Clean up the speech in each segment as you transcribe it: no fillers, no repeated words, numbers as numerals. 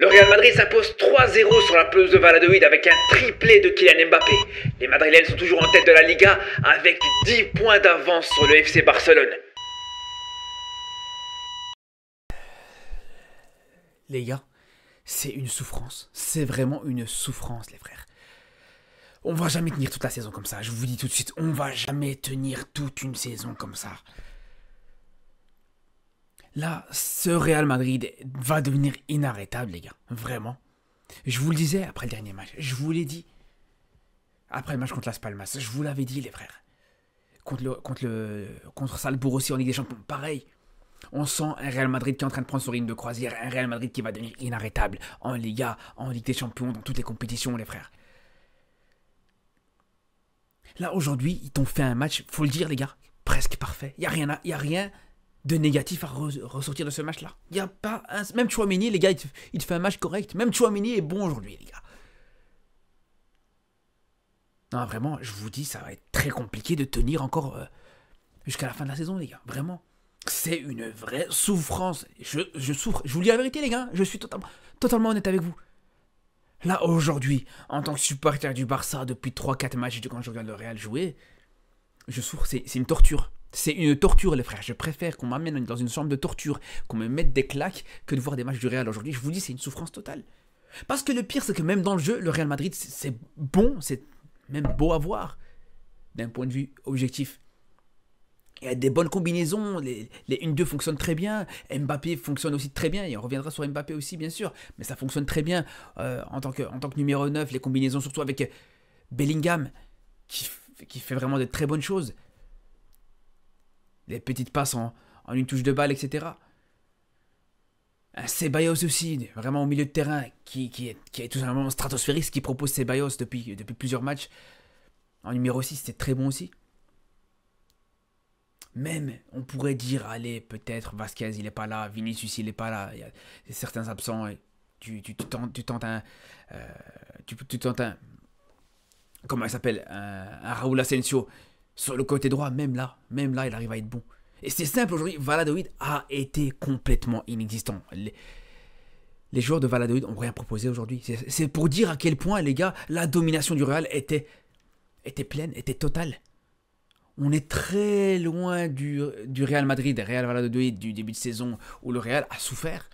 Le Real Madrid s'impose 3-0 sur la pelouse de Valladolid avec un triplé de Kylian Mbappé. Les Madrilènes sont toujours en tête de la Liga avec 10 points d'avance sur le FC Barcelone. Les gars, c'est une souffrance. C'est vraiment une souffrance, les frères. On va jamais tenir toute la saison comme ça. Je vous dis tout de suite, on va jamais tenir toute une saison comme ça. Là, ce Real Madrid va devenir inarrêtable, les gars. Vraiment. Je vous le disais après le dernier match. Je vous l'ai dit. Après le match contre Las Palmas. Je vous l'avais dit, les frères. Contre Salzbourg aussi en Ligue des Champions. Pareil. On sent un Real Madrid qui est en train de prendre son rythme de croisière. Un Real Madrid qui va devenir inarrêtable. En Liga, en Ligue des Champions, dans toutes les compétitions, les frères. Là, aujourd'hui, ils t'ont fait un match, faut le dire, les gars, presque parfait. Il n'y a rien de négatif à ressortir de ce match-là. Il n'y a pas un... Même Tchouaméni, les gars, il te fait un match correct. Même Tchouaméni est bon aujourd'hui, les gars. Non, vraiment, je vous dis, ça va être très compliqué de tenir encore jusqu'à la fin de la saison, les gars. Vraiment. C'est une vraie souffrance. Je souffre. Je vous dis la vérité, les gars. Je suis totalement honnête avec vous. Là, aujourd'hui, en tant que supporter du Barça, depuis 3-4 matchs, quand je regarde le Real jouer, je souffre. C'est une torture. C'est une torture, les frères. Je préfère qu'on m'amène dans une chambre de torture, qu'on me mette des claques, que de voir des matchs du Real aujourd'hui. Je vous dis, c'est une souffrance totale. Parce que le pire, c'est que même dans le jeu, le Real Madrid, c'est bon, c'est même beau à voir, d'un point de vue objectif. Il y a des bonnes combinaisons, les 1-2 fonctionnent très bien, Mbappé fonctionne aussi très bien, et on reviendra sur Mbappé aussi bien sûr, mais ça fonctionne très bien en tant que numéro 9, les combinaisons surtout avec Bellingham, qui fait vraiment de très bonnes choses. Les petites passes en une touche de balle, etc. Un Ceballos aussi, vraiment au milieu de terrain, qui est tout simplement stratosphérique, ce qui propose Ceballos depuis plusieurs matchs. En numéro 6, c'était très bon aussi. Même, on pourrait dire, allez, peut-être Vasquez, il n'est pas là, Vinicius, il n'est pas là, il y a certains absents, et tu tentes un... comment il s'appelle, un Raúl Asensio sur le côté droit, même là, il arrive à être bon. Et c'est simple, aujourd'hui, Valladolid a été complètement inexistant. Les joueurs de Valladolid n'ont rien proposé aujourd'hui. C'est pour dire à quel point, les gars, la domination du Real était pleine, était totale. On est très loin du Real Madrid, Real Valladolid du début de saison où le Real a souffert.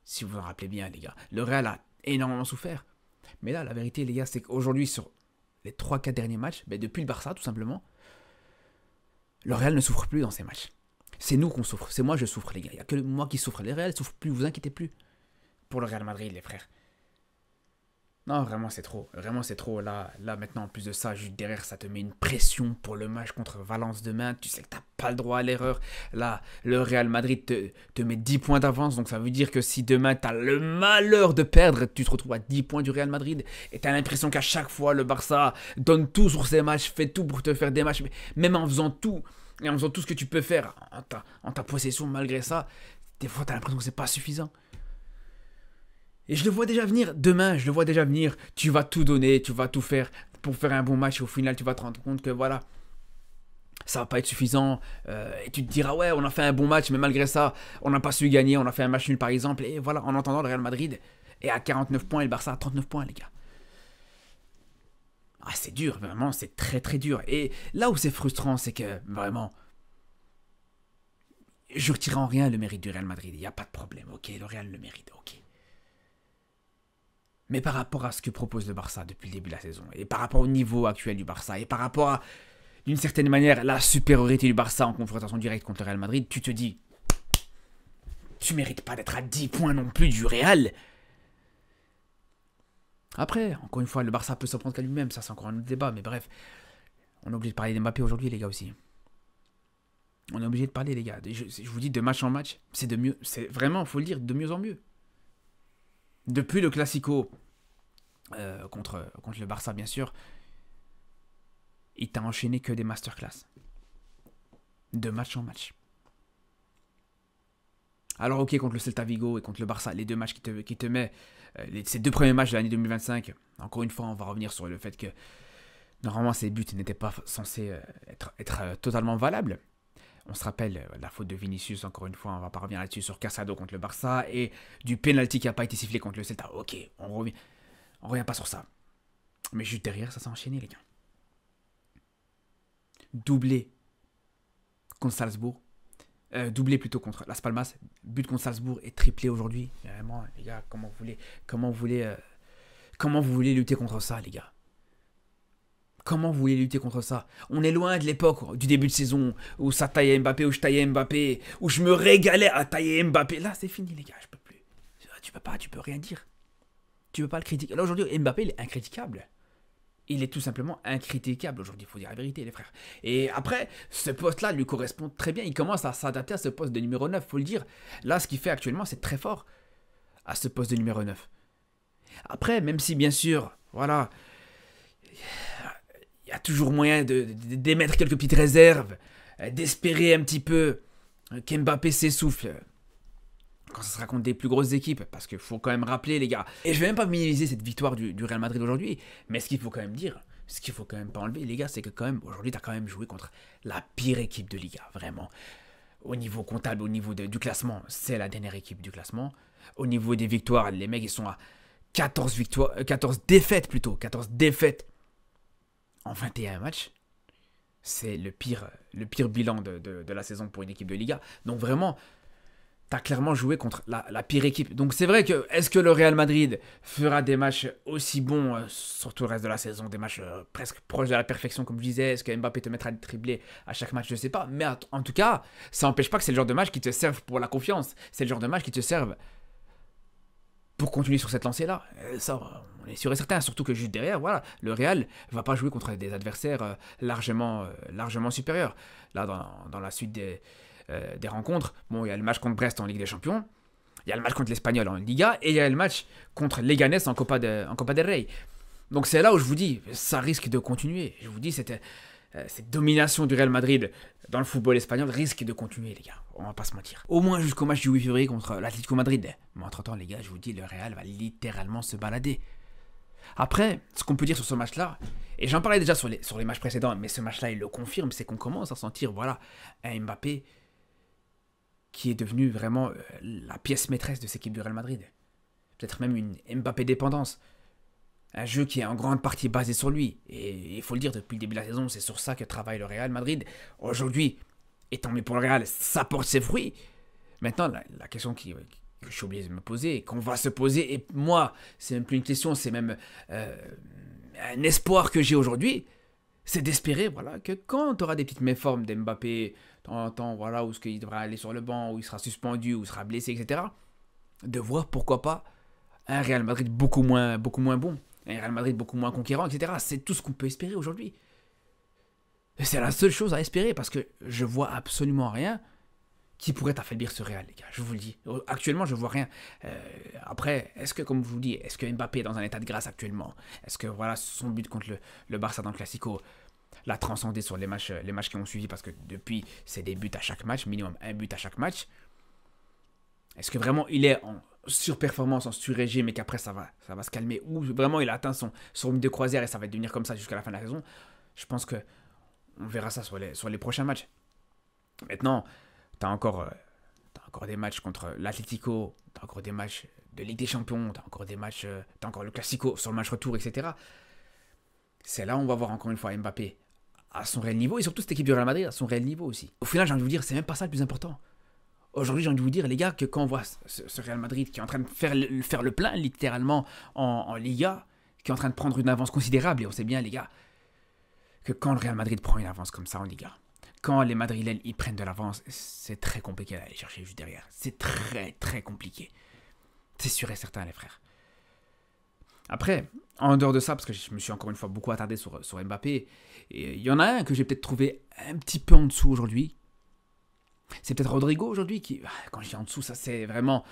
Si vous vous en rappelez bien, les gars. Le Real a énormément souffert. Mais là, la vérité, les gars, c'est qu'aujourd'hui, sur les 3-4 derniers matchs, depuis le Barça, tout simplement, le Real ne souffre plus dans ces matchs. C'est nous qu'on souffre. C'est moi, je souffre, les gars. Il n'y a que moi qui souffre. Les Real ne souffrent plus, vous inquiétez plus. Pour le Real Madrid, les frères. Non, vraiment, c'est trop. Vraiment, c'est trop. Là, maintenant, en plus de ça, juste derrière, ça te met une pression pour le match contre Valence demain. Tu sais que tu n'as pas le droit à l'erreur. Là, le Real Madrid te met 10 points d'avance. Donc, ça veut dire que si demain, tu as le malheur de perdre, tu te retrouves à 10 points du Real Madrid. Et tu as l'impression qu'à chaque fois, le Barça donne tout sur ses matchs, fait tout pour te faire des matchs. Même en faisant tout, et en faisant tout ce que tu peux faire en ta possession, malgré ça, des fois, tu as l'impression que c'est pas suffisant. Et je le vois déjà venir, demain, je le vois déjà venir, tu vas tout donner, tu vas tout faire pour faire un bon match et au final tu vas te rendre compte que voilà, ça va pas être suffisant et tu te diras ouais on a fait un bon match mais malgré ça on n'a pas su gagner, on a fait un match nul par exemple et voilà en entendant le Real Madrid est à 49 points et le Barça à 39 points les gars. Ah c'est dur, vraiment c'est très très dur et là où c'est frustrant c'est que vraiment je retire en rien le mérite du Real Madrid, il n'y a pas de problème, ok le Real le mérite, ok. Mais par rapport à ce que propose le Barça depuis le début de la saison, et par rapport au niveau actuel du Barça, et par rapport à, d'une certaine manière, la supériorité du Barça en confrontation directe contre le Real Madrid, tu te dis, tu mérites pas d'être à 10 points non plus du Real. Après, encore une fois, le Barça peut s'en prendre qu'à lui-même, ça c'est encore un autre débat, mais bref, on est obligé de parler d'Mbappé aujourd'hui les gars aussi. On est obligé de parler les gars, je vous dis de match en match, c'est de mieux, c'est vraiment, faut le dire, de mieux en mieux. Depuis le Classico contre le Barça, bien sûr, il t'a enchaîné que des masterclass. De match en match. Alors ok, contre le Celta Vigo et contre le Barça, les deux matchs qui te met, ces deux premiers matchs de l'année 2025, encore une fois, on va revenir sur le fait que normalement ces buts n'étaient pas censés être totalement valables. On se rappelle la faute de Vinicius, encore une fois, on va pas revenir là-dessus, sur Casado contre le Barça, et du penalty qui n'a pas été sifflé contre le Celta. Ok, on revient pas sur ça. Mais juste derrière, ça s'est enchaîné, les gars. Doublé contre Salzbourg. Doublé plutôt contre Las Palmas. But contre Salzbourg et triplé aujourd'hui. Vraiment, les gars, comment vous voulez lutter contre ça, les gars? Comment vous voulez lutter contre ça? On est loin de l'époque du début de saison où ça taillait Mbappé, où je taillais Mbappé, où je me régalais à tailler Mbappé. Là, c'est fini, les gars, je peux plus. Tu peux rien dire. Tu peux pas le critiquer. Là, aujourd'hui, Mbappé, il est incritiquable. Il est tout simplement incritiquable aujourd'hui, il faut dire la vérité, les frères. Et après, ce poste-là lui correspond très bien. Il commence à s'adapter à ce poste de numéro 9, faut le dire. Là, ce qu'il fait actuellement, c'est très fort à ce poste de numéro 9. Après, même si, bien sûr, voilà, il y a toujours moyen d'émettre quelques petites réserves, d'espérer un petit peu qu'Mbappé s'essouffle quand ça sera contre des plus grosses équipes, parce qu'il faut quand même rappeler, les gars, et je vais même pas minimiser cette victoire du Real Madrid aujourd'hui, mais ce qu'il faut quand même dire, ce qu'il faut quand même pas enlever, les gars, c'est que quand même, aujourd'hui, tu as quand même joué contre la pire équipe de Liga, vraiment. Au niveau comptable, au niveau du classement, c'est la dernière équipe du classement. Au niveau des victoires, les mecs, ils sont à 14 défaites plutôt, 14 défaites en 21 matchs. C'est le pire bilan de la saison pour une équipe de Liga. Donc vraiment, t'as clairement joué contre la pire équipe. Donc c'est vrai que, est-ce que le Real Madrid fera des matchs aussi bons sur tout le reste de la saison, des matchs presque proches de la perfection, comme je disais? Est-ce que Mbappé te mettra des triplés à chaque match? Je sais pas. Mais en tout cas, ça n'empêche pas que c'est le genre de match qui te serve pour la confiance. C'est le genre de match qui te serve pour continuer sur cette lancée-là. Ça, on est sûr et certain. Surtout que juste derrière, voilà, le Real va pas jouer contre des adversaires largement supérieurs. Là, dans la suite des rencontres, bon, il y a le match contre Brest en Ligue des Champions, il y a le match contre l'Espagnol en Liga, et il y a le match contre Leganés en Copa del Rey. Donc c'est là où je vous dis, ça risque de continuer. Je vous dis, cette domination du Real Madrid dans le football espagnol risque de continuer, les gars. On va pas se mentir. Au moins jusqu'au match du 8 février contre l'Atlético Madrid. Mais entre-temps, les gars, je vous dis, le Real va littéralement se balader. Après, ce qu'on peut dire sur ce match-là, et j'en parlais déjà sur les matchs précédents, mais ce match-là, il le confirme, c'est qu'on commence à sentir, voilà, un Mbappé qui est devenu vraiment la pièce maîtresse de cette équipe du Real Madrid. Peut-être même une Mbappé dépendance. Un jeu qui est en grande partie basé sur lui. Et il faut le dire, depuis le début de la saison, c'est sur ça que travaille le Real Madrid. Aujourd'hui, et tant mieux pour le Real, ça porte ses fruits. Maintenant, la question que je suis obligé de me poser, qu'on va se poser, et moi, c'est même plus une question, c'est même un espoir que j'ai aujourd'hui, c'est d'espérer, voilà, que quand tu auras des petites méformes d'Mbappé, de temps en temps, voilà, où il devra aller sur le banc, où il sera suspendu, où il sera blessé, etc., de voir, pourquoi pas, un Real Madrid beaucoup moins bon, un Real Madrid beaucoup moins conquérant, etc. C'est tout ce qu'on peut espérer aujourd'hui. C'est la seule chose à espérer, parce que je vois absolument rien qui pourrait affaiblir ce Real, les gars, je vous le dis. Actuellement, je vois rien. Après, est-ce que, comme je vous dis, est-ce que Mbappé est dans un état de grâce actuellement? Est-ce que, voilà, son but contre le Barça dans le Classico l'a transcendé sur les matchs qui ont suivi, parce que depuis, c'est des buts à chaque match, minimum un but à chaque match. Est-ce que vraiment il est en surperformance, en sur-régime, et qu'après ça va se calmer, ou vraiment il a atteint son rythme de croisière et ça va devenir comme ça jusqu'à la fin de la saison? Je pense que on verra ça sur les prochains matchs. Maintenant, t'as encore des matchs contre l'Atlético, t'as encore des matchs de Ligue des Champions, t'as encore le Classico sur le match retour, etc. C'est là où on va voir encore une fois Mbappé à son réel niveau, et surtout cette équipe du Real Madrid à son réel niveau aussi. Au final, j'ai envie de vous dire, c'est même pas ça le plus important. Aujourd'hui, j'ai envie de vous dire, les gars, que quand on voit ce Real Madrid qui est en train de faire le plein, littéralement, en Liga, qui est en train de prendre une avance considérable, et on sait bien, les gars, que quand le Real Madrid prend une avance comme ça en Liga, quand les Madrilènes ils prennent de l'avance, c'est très compliqué d'aller chercher juste derrière. C'est très très compliqué. C'est sûr et certain, les frères. Après, en dehors de ça, parce que je me suis encore une fois beaucoup attardé sur Mbappé, et il y en a un que j'ai peut-être trouvé un petit peu en dessous aujourd'hui. C'est peut-être Rodrigo aujourd'hui qui, quand je dis en dessous, ça c'est vraiment,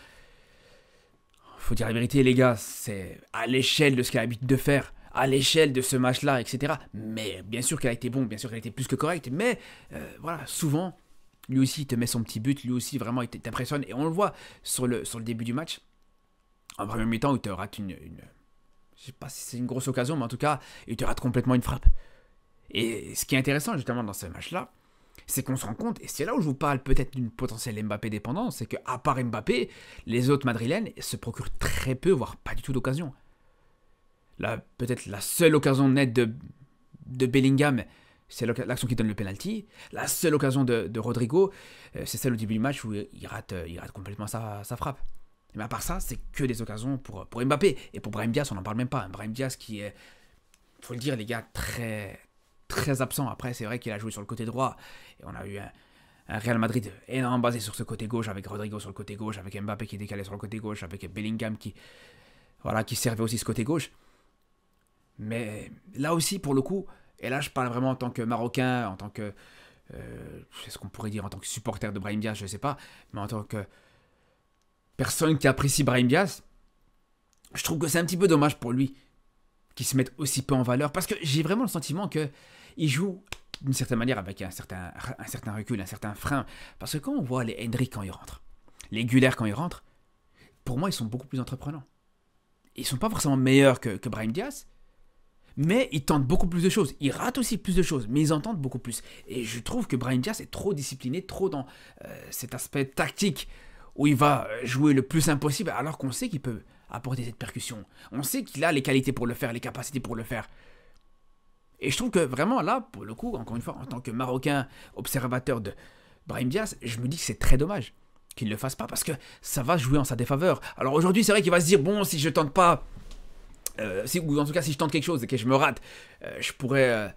faut dire la vérité, les gars, c'est à l'échelle de ce qu'il a l'habitude de faire, à l'échelle de ce match-là, etc. Mais bien sûr qu'elle a été bon, bien sûr qu'elle a été plus que correcte, mais voilà, souvent, lui aussi il te met son petit but, lui aussi vraiment il t'impressionne, et on le voit sur le début du match, en premier mi-temps où il te rate je sais pas si c'est une grosse occasion, mais en tout cas, il te rate complètement une frappe. Et ce qui est intéressant justement dans ce match-là, c'est qu'on se rend compte, et c'est là où je vous parle peut-être d'une potentielle Mbappé dépendance, c'est qu'à part Mbappé, les autres madrilènes se procurent très peu, voire pas du tout d'occasion. Là, peut-être la seule occasion nette de Bellingham, c'est l'action qui donne le penalty. La seule occasion de Rodrigo, c'est celle au début du match où il rate complètement sa frappe. Mais à part ça, c'est que des occasions pour Mbappé. Et pour Brahim Diaz, on n'en parle même pas. Brahim Diaz qui est, faut le dire les gars, très, très absent. Après, c'est vrai qu'il a joué sur le côté droit. Et on a eu un Real Madrid énormément basé sur ce côté gauche, avec Rodrigo sur le côté gauche, avec Mbappé qui décalait sur le côté gauche, avec Bellingham qui servait aussi ce côté gauche. Mais là aussi, pour le coup, et là je parle vraiment en tant que Marocain, en tant que, c'est ce qu'on pourrait dire en tant que supporter de Brahim Diaz, je ne sais pas, mais en tant que personne qui apprécie Brahim Diaz, je trouve que c'est un petit peu dommage pour lui qu'il se mette aussi peu en valeur, parce que j'ai vraiment le sentiment qu'il joue d'une certaine manière avec un certain recul, un certain frein, parce que quand on voit les Hendrick quand ils rentrent, les Güler quand ils rentrent, pour moi ils sont beaucoup plus entreprenants. Ils ne sont pas forcément meilleurs que Brahim Diaz, mais ils tentent beaucoup plus de choses. Ils ratent aussi plus de choses, mais ils en tentent beaucoup plus. Et je trouve que Brahim Diaz est trop discipliné, trop dans cet aspect tactique, où il va jouer le plus simple possible, alors qu'on sait qu'il peut apporter cette percussion. On sait qu'il a les qualités pour le faire, les capacités pour le faire. Et je trouve que vraiment là, pour le coup, encore une fois, en tant que Marocain observateur de Brahim Diaz, je me dis que c'est très dommage qu'il ne le fasse pas, parce que ça va jouer en sa défaveur. Alors aujourd'hui, c'est vrai qu'il va se dire, bon, si je tente pas, ou en tout cas si je tente quelque chose et que je me rate, je pourrais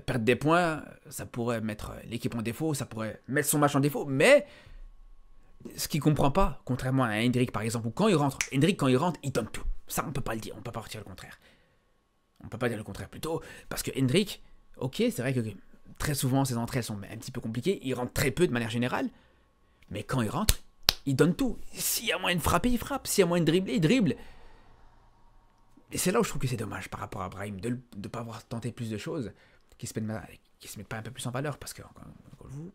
perdre des points, ça pourrait mettre l'équipe en défaut, ça pourrait mettre son match en défaut, mais ce qu'il comprend pas, contrairement à Hendrick par exemple, où quand il rentre, Hendrick quand il rentre, il donne tout. Ça on peut pas le dire, on peut pas dire le contraire. On peut pas dire le contraire plutôt, parce que Hendrick, ok, c'est vrai que très souvent ses entrées elles sont un petit peu compliquées, il rentre très peu de manière générale, mais quand il rentre, il donne tout. S'il y a moyen de frapper, il frappe. S'il y a moyen de dribbler, il dribble. Et c'est là où je trouve que c'est dommage par rapport à Brahim de ne pas avoir tenté plus de choses, qui se mettent pas un peu plus en valeur. Parce que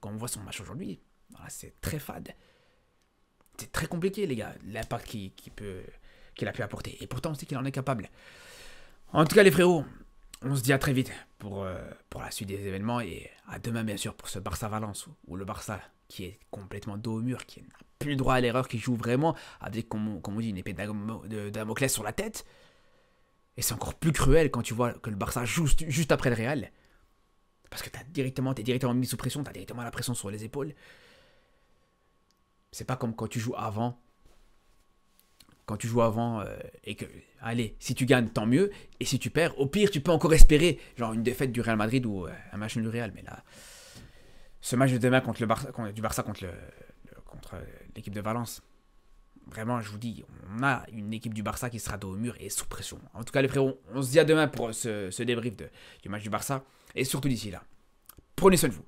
quand on voit son match aujourd'hui, voilà, c'est très fade. C'est très compliqué, les gars, l'impact qu'il a pu apporter. Et pourtant, on sait qu'il en est capable. En tout cas, les frérots, on se dit à très vite pour la suite des événements. Et à demain, bien sûr, pour ce Barça-Valence, où le Barça, qui est complètement dos au mur, qui n'a plus le droit à l'erreur, qui joue vraiment avec, comme on dit, une épée de Damoclès sur la tête. Et c'est encore plus cruel quand tu vois que le Barça joue juste après le Real. Parce que t'es directement mis sous pression, t'as directement la pression sur les épaules. C'est pas comme quand tu joues avant. Quand tu joues avant et que, allez, si tu gagnes, tant mieux. Et si tu perds, au pire, tu peux encore espérer, genre une défaite du Real Madrid ou un match nul du Real. Mais là, ce match de demain contre du Barça contre l'équipe de Valence, vraiment, je vous dis, on a une équipe du Barça qui sera dos au mur et sous pression. En tout cas, les frérots, on se dit à demain pour ce débrief du match du Barça. Et surtout d'ici là, prenez soin de vous.